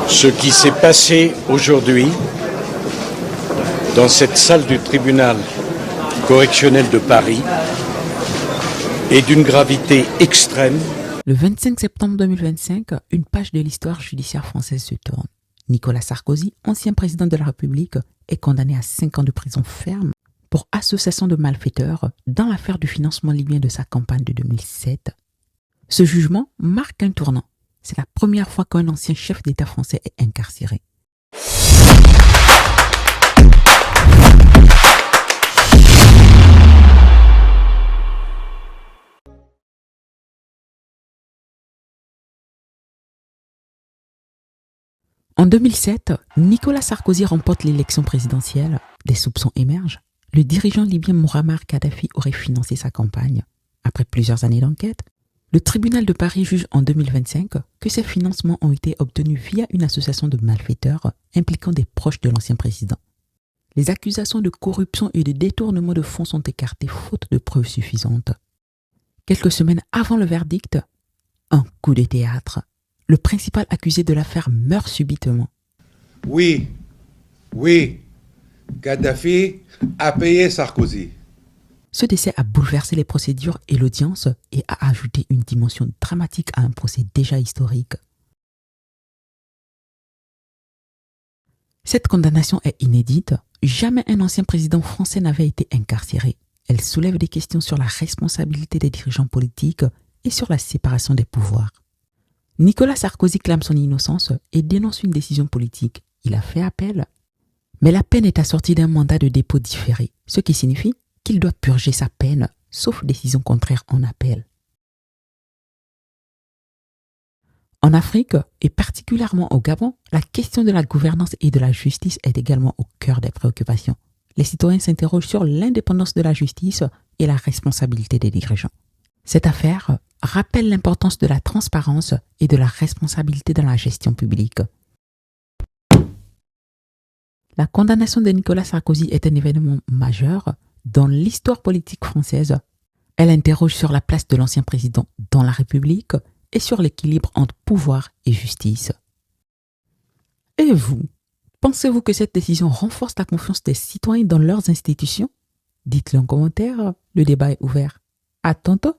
Ce qui s'est passé aujourd'hui dans cette salle du tribunal correctionnel de Paris est d'une gravité extrême. Le 25 septembre 2025, une page de l'histoire judiciaire française se tourne. Nicolas Sarkozy, ancien président de la République, est condamné à 5 ans de prison ferme pour association de malfaiteurs dans l'affaire du financement libyen de sa campagne de 2007. Ce jugement marque un tournant. C'est la première fois qu'un ancien chef d'État français est incarcéré. En 2007, Nicolas Sarkozy remporte l'élection présidentielle. Des soupçons émergent. Le dirigeant libyen Mouammar Kadhafi aurait financé sa campagne. Après plusieurs années d'enquête, le tribunal de Paris juge en 2025 que ces financements ont été obtenus via une association de malfaiteurs impliquant des proches de l'ancien président. Les accusations de corruption et de détournement de fonds sont écartées faute de preuves suffisantes. Quelques semaines avant le verdict, un coup de théâtre. Le principal accusé de l'affaire meurt subitement. Oui, Kadhafi a payé Sarkozy. Ce décès a bouleversé les procédures et l'audience et a ajouté une dimension dramatique à un procès déjà historique. Cette condamnation est inédite. Jamais un ancien président français n'avait été incarcéré. Elle soulève des questions sur la responsabilité des dirigeants politiques et sur la séparation des pouvoirs. Nicolas Sarkozy clame son innocence et dénonce une décision politique. Il a fait appel. Mais la peine est assortie d'un mandat de dépôt différé, ce qui signifie qu'il doit purger sa peine, sauf décision contraire en appel. En Afrique, et particulièrement au Gabon, la question de la gouvernance et de la justice est également au cœur des préoccupations. Les citoyens s'interrogent sur l'indépendance de la justice et la responsabilité des dirigeants. Cette affaire rappelle l'importance de la transparence et de la responsabilité dans la gestion publique. La condamnation de Nicolas Sarkozy est un événement majeur dans l'histoire politique française. Elle interroge sur la place de l'ancien président dans la République et sur l'équilibre entre pouvoir et justice. Et vous, pensez-vous que cette décision renforce la confiance des citoyens dans leurs institutions? Dites-le en commentaire, le débat est ouvert. À tantôt!